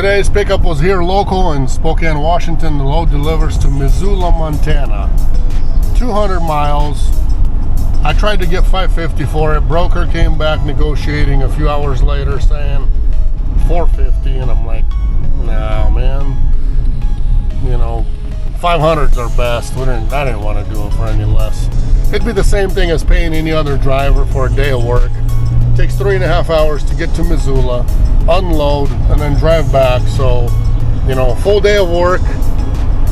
Today's pickup was here local in Spokane, Washington. The load delivers to Missoula, Montana. 200 miles. I tried to get $550 for it. Broker came back negotiating a few hours later saying $450, and I'm like, nah, man. You know, 500s are best. I didn't want to do it for any less. It'd be the same thing as paying any other driver for a day of work. It takes 3.5 hours to get to Missoula, unload, and then drive back. So, you know, full day of work.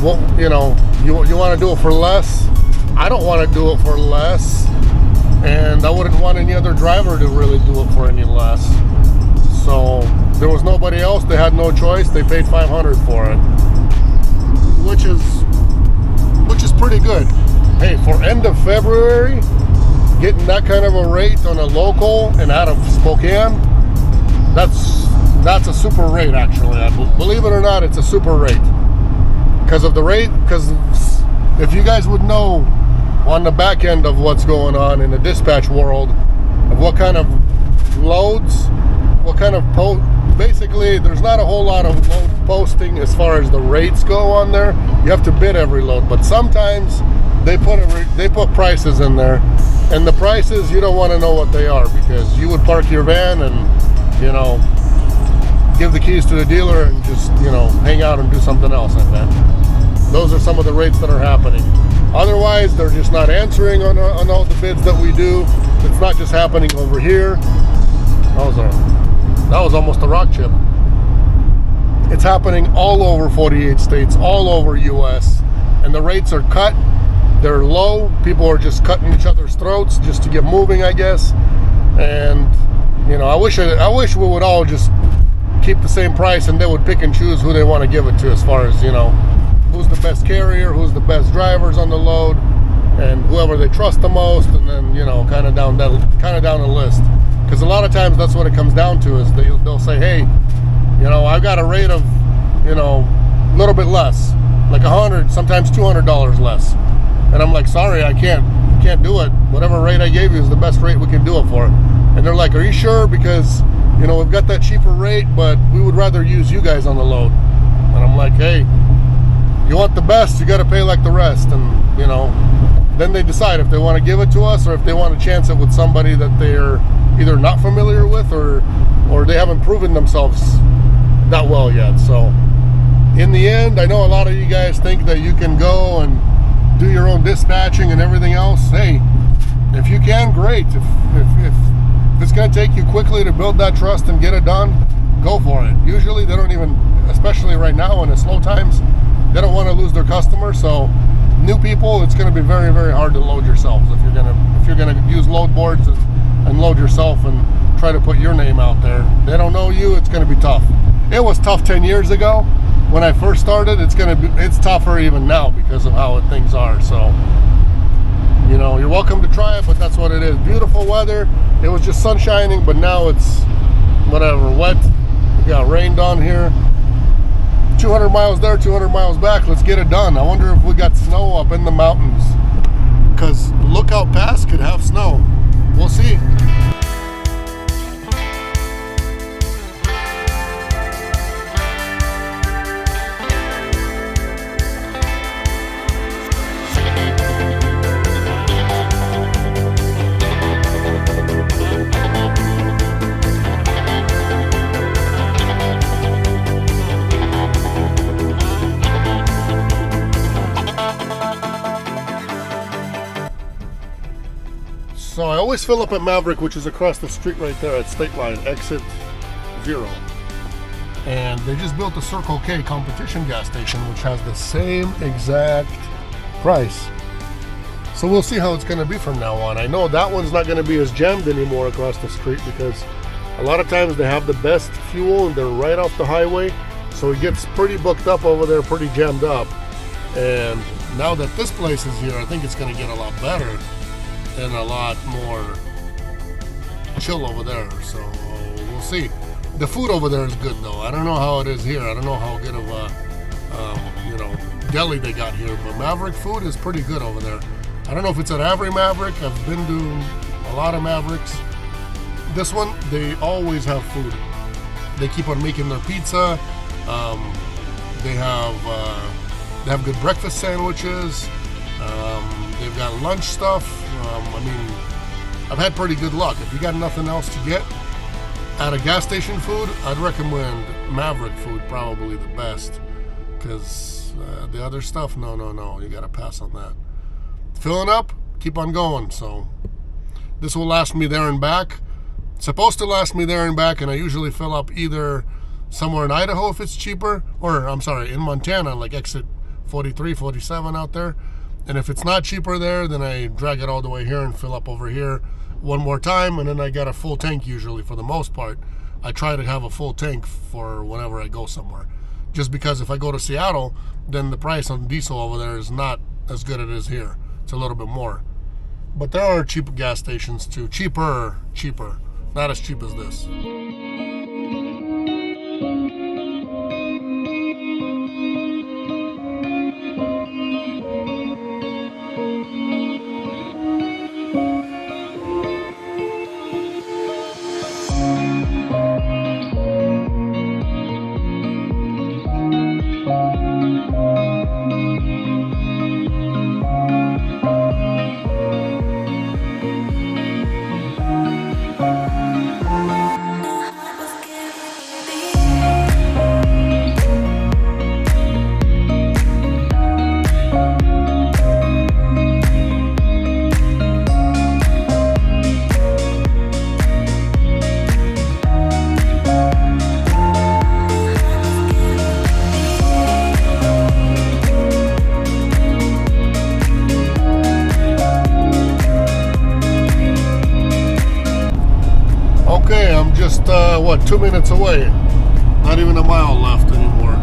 Well, you know, you want to do it for less? I don't want to do it for less, and I wouldn't want any other driver to really do it for any less. So there was nobody else. They had no choice. They paid $500 for it, which is pretty good. Hey, for end of February, getting that kind of a rate on a local and out of Spokane, that's a super rate, actually. Believe it or not, it's a super rate because of the rate. Because if you guys would know on the back end of what's going on in the dispatch world, of what kind of loads, what kind of basically there's not a whole lot of load posting as far as the rates go on there. You have to bid every load, but sometimes they put prices in there, and the prices, you don't want to know what they are, because you would park your van and, you know, give the keys to the dealer and just, you know, hang out and do something else, I bet. Those are some of the rates that are happening. Otherwise, they're just not answering on all the bids that we do. It's not just happening over here. That was almost a rock chip. It's happening all over 48 states, all over US, and the rates are cut. They're low. People are just cutting each other's throats just to get moving, I guess. And, you know, I wish we would all just keep the same price, and they would pick and choose who they want to give it to, as far as, you know, who's the best carrier, who's the best drivers on the load, and whoever they trust the most, and then, you know, kind of down the list. Because a lot of times that's what it comes down to, is they'll say, hey, you know, I've got a rate of, you know, a little bit less, like $100, sometimes $200 less. And I'm like, sorry, I can't do it. Whatever rate I gave you is the best rate we can do it for. And they're like, are you sure? Because, you know, we've got that cheaper rate, but we would rather use you guys on the load. And I'm like, hey, you want the best, you got to pay like the rest. And, you know, then they decide if they want to give it to us, or if they want to chance it with somebody that they're either not familiar with, or they haven't proven themselves that well yet. So in the end, I know a lot of you guys think that you can go and do your own dispatching and everything else. Hey, if you can, great. If it's going to take you quickly to build that trust and get it done, go for it. Usually they don't even, especially right now in the slow times, they don't want to lose their customers. So new people, it's going to be very, very hard to load yourselves if you're going to use load boards and load yourself and try to put your name out there. They don't know you. It's going to be tough. It was tough 10 years ago when I first started. It's tougher even now because of how things are. So, you know, you're welcome to try it, but that's what it is. Beautiful weather. It was just sun shining, but now it's whatever, wet. We got rained on here. 200 miles there, 200 miles back. Let's get it done. I wonder if we got snow up in the mountains, because Lookout Pass could have snow. We'll see. So I always fill up at Maverick, which is across the street right there at State Line, exit 0. And they just built a Circle K competition gas station, which has the same exact price. So we'll see how it's going to be from now on. I know that one's not going to be as jammed anymore across the street, because a lot of times they have the best fuel and they're right off the highway. So it gets pretty booked up over there, pretty jammed up. And now that this place is here, I think it's going to get a lot better and a lot more chill over there. So we'll see. The food over there is good though. I don't know how it is here. I don't know how good of a you know, deli they got here, but Maverick food is pretty good over there. I don't know if it's at every Maverick. I've been to a lot of Mavericks. This one, they always have food. They keep on making their pizza. They have good breakfast sandwiches. They've got lunch stuff. I mean, I've had pretty good luck. If you got nothing else to get at a gas station food, I'd recommend Maverick food, probably the best. Because the other stuff, no, you gotta pass on that. Filling up, keep on going. So this will last me there and back. It's supposed to last me there and back, and I usually fill up either somewhere in Idaho if it's cheaper, or I'm sorry, in Montana, like exit 43, 47 out there. And if it's not cheaper there, then I drag it all the way here and fill up over here one more time, and then I got a full tank usually for the most part. I try to have a full tank for whenever I go somewhere. Just because if I go to Seattle, then the price on diesel over there is not as good as it is here. It's a little bit more. But there are cheap gas stations too. Cheaper. Not as cheap as this. Okay, I'm just, 2 minutes away. Not even a mile left anymore.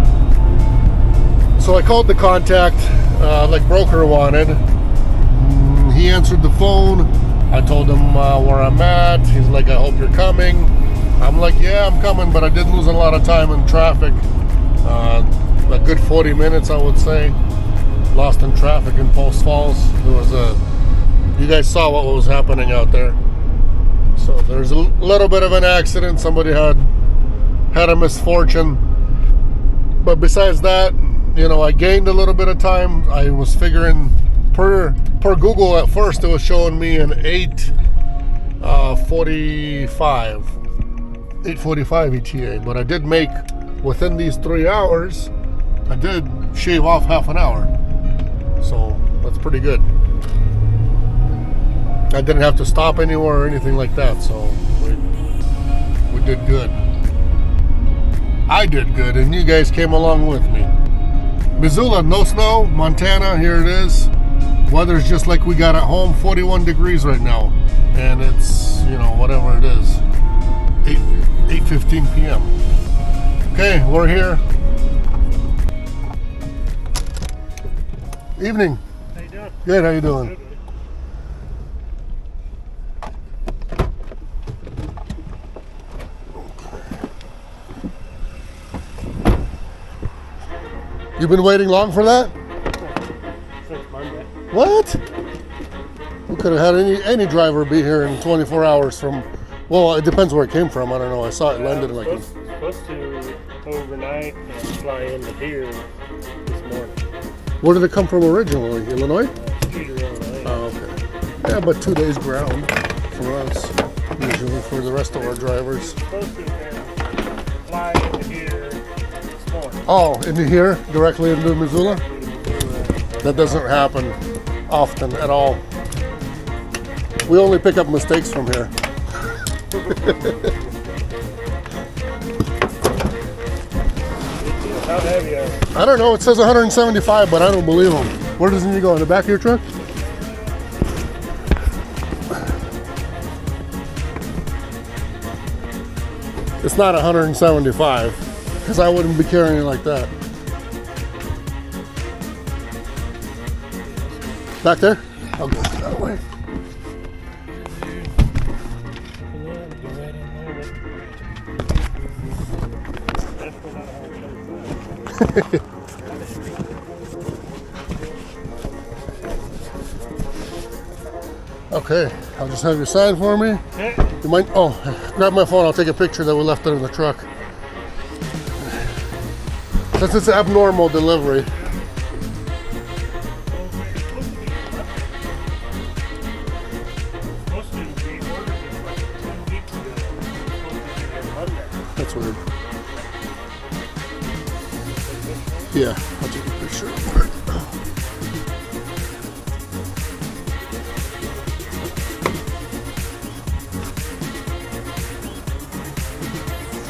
So I called the contact, like broker wanted. He answered the phone. I told him where I'm at. He's like, I hope you're coming. I'm like, yeah, I'm coming, but I did lose a lot of time in traffic. A good 40 minutes, I would say. Lost in traffic in Post Falls. You guys saw what was happening out there. So there's a little bit of an accident. Somebody had a misfortune. But besides that, I gained a little bit of time. I was figuring per Google at first it was showing me an 8:45 ETA. But I did make, within these 3 hours, I did shave off half an hour. So that's pretty good. I didn't have to stop anywhere or anything like that, so we did good. I did good, and you guys came along with me. Missoula, no snow. Montana, here it is. Weather's just like we got at home, 41 degrees right now. And it's, whatever it is, 8:15 p.m. Okay, we're here. Evening. How you doing? Good, how you doing? Good. You've been waiting long for that? Since Monday. What? We could have had any driver be here in 24 hours from, well, it depends where it came from. I don't know. I saw it landed like supposed to overnight and fly into here this morning. Where did it come from originally? Illinois? Streeter, Illinois. Oh, okay. Yeah, but 2 days ground for us, usually for the rest of our drivers. Supposed to fly into here this morning. Oh, into here, directly into Missoula? That doesn't happen often at all. We only pick up mistakes from here. How heavy are you? I don't know. It says 175, but I don't believe them. Where does it need to go? In the back of your truck? It's not 175, because I wouldn't be carrying it like that. Back there? I'll go that way. Okay, I'll just have you sign for me. You might, grab my phone, I'll take a picture that we left it in the truck. Since it's an abnormal delivery. That's weird. Yeah, I'll take a picture of it.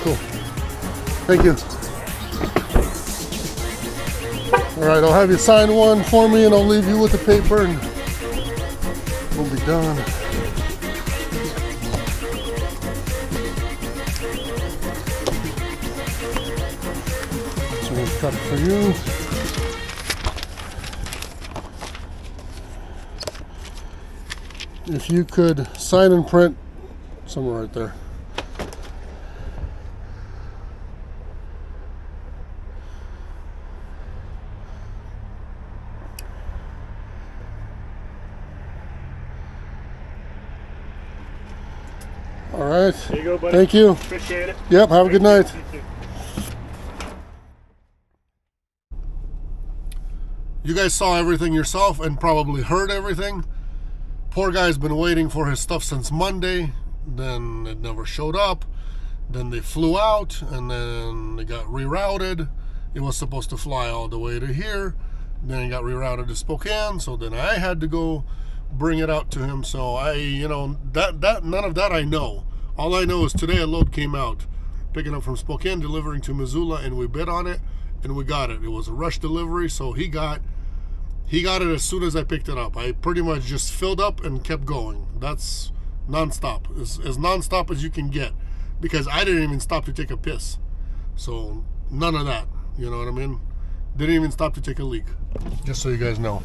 Cool. Thank you. All right, I'll have you sign one for me and I'll leave you with the paper and we'll be done. So we'll cut it for you. If you could sign and print somewhere right there. All right. There you go, buddy. Thank you. Appreciate it. Yep, have a good night. You guys saw everything yourself and probably heard everything. Poor guy's been waiting for his stuff since Monday. Then it never showed up. Then they flew out and then it got rerouted. It was supposed to fly all the way to here. Then it got rerouted to Spokane. So then I had to go bring it out to him. So I, you know, that none of that I know. All I know is today a load came out, picking up from Spokane, delivering to Missoula, and we bid on it and we got it. It was a rush delivery, so he got it as soon as I picked it up. I pretty much just filled up and kept going. That's nonstop, as nonstop as you can get, because I didn't even stop to take a piss. So none of that, you know what I mean? Didn't even stop to take a leak. Just so you guys know.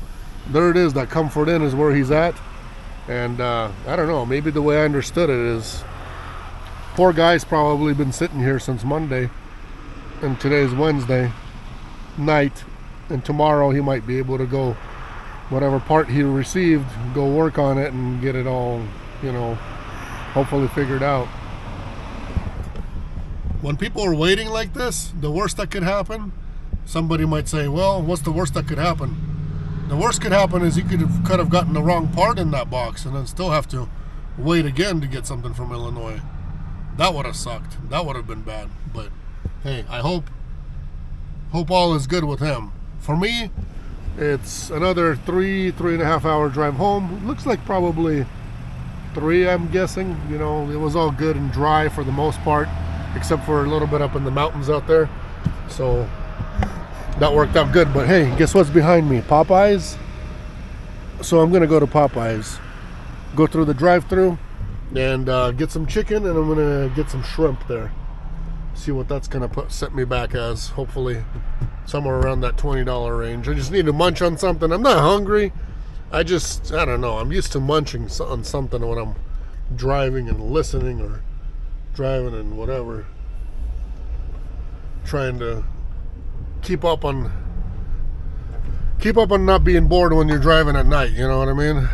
There it is, that Comfort Inn is where he's at. And I don't know, maybe the way I understood it is, poor guy's probably been sitting here since Monday, and today's Wednesday night, and tomorrow he might be able to go, whatever part he received, go work on it and get it all, you know, hopefully figured out. When people are waiting like this, the worst that could happen, somebody might say, well, what's the worst that could happen? The worst could happen is you could have gotten the wrong part in that box and then still have to wait again to get something from Illinois. That would have sucked. That would have been bad. But hey, I hope all is good with him. For me, it's another 3.5 hour drive home. It looks like probably 3, I'm guessing. You know, it was all good and dry for the most part, except for a little bit up in the mountains out there. So that worked out good. But hey, guess what's behind me? Popeyes. So I'm gonna go to Popeyes, go through the drive-thru and get some chicken, and I'm gonna get some shrimp there. See what that's gonna set me back as. Hopefully somewhere around that $20 range. I just need to munch on something. I'm not hungry. I don't know. I'm used to munching on something when I'm driving and listening, or driving and whatever. Trying to keep up on not being bored when you're driving at night, you know what I mean?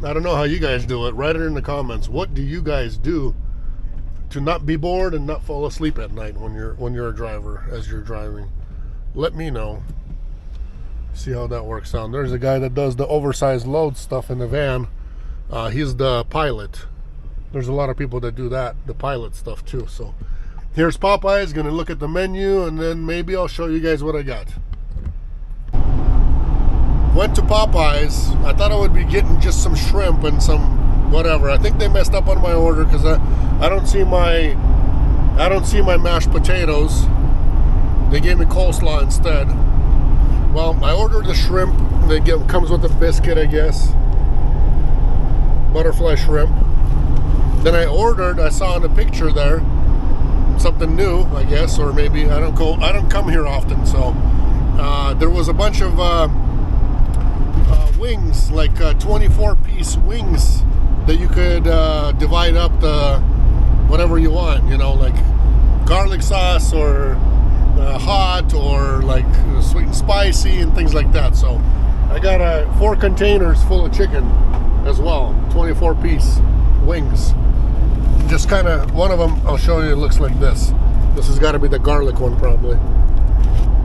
I don't know how you guys do it. Write it in the comments. What do you guys do to not be bored and not fall asleep at night when you're a driver, as you're driving? Let me know. See how that works out. There's a guy that does the oversized load stuff in the van. He's the pilot. There's a lot of people that do that, the pilot stuff too. So here's Popeyes. Gonna look at the menu and then maybe I'll show you guys what I got. Went to Popeyes. I thought I would be getting just some shrimp and some whatever. I think they messed up on my order because I don't see my mashed potatoes. They gave me coleslaw instead. Well, I ordered the shrimp. Comes with a biscuit, I guess. Butterfly shrimp. Then I saw in the picture there something new, I guess, or maybe I don't come here often, so there was a bunch of wings, like 24-piece wings that you could divide up the whatever you want, you know, like garlic sauce or hot or like sweet and spicy and things like that. So I got 4 containers full of chicken as well, 24-piece wings. Just kind of, one of them I'll show you, it looks like this. This has got to be the garlic one probably.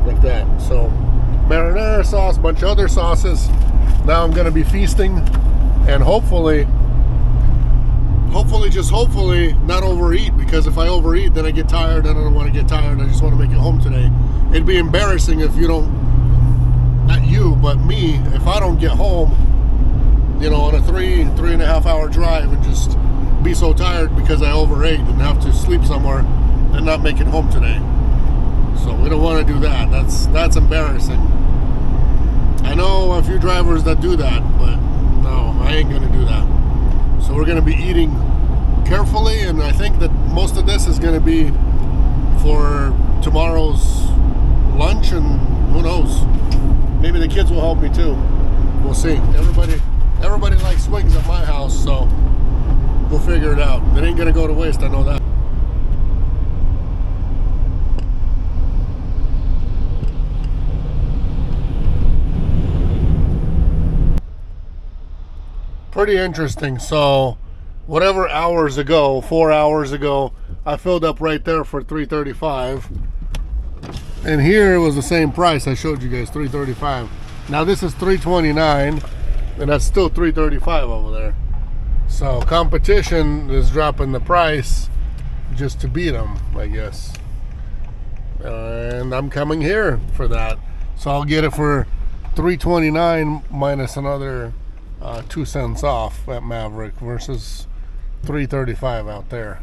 like that. So marinara sauce, bunch of other sauces. Now I'm gonna be feasting, and hopefully, just hopefully not overeat, because if I overeat, then I get tired. I don't want to get tired. I just want to make it home today. It'd be embarrassing if you don't, not you, but me, if I don't get home, you know, on a 3.5 hour drive, and just be so tired because I overate and have to sleep somewhere and not make it home today. So we don't want to do that. That's embarrassing. I know a few drivers that do that, but no, I ain't gonna do that. So we're gonna be eating carefully, and I think that most of this is gonna be for tomorrow's lunch, and who knows, maybe the kids will help me too. We'll see. Everybody likes wings at my house, so we'll figure it out. It ain't gonna go to waste, I know that. Pretty interesting. So whatever hours ago, 4 hours ago, I filled up right there for $3.35, and here it was the same price I showed you guys, $3.35. Now this is $3.29, and that's still $3.35 over there. So competition is dropping the price just to beat them, I guess. And I'm coming here for that. So I'll get it for $3.29 minus another 2 cents off at Maverick versus $3.35 out there.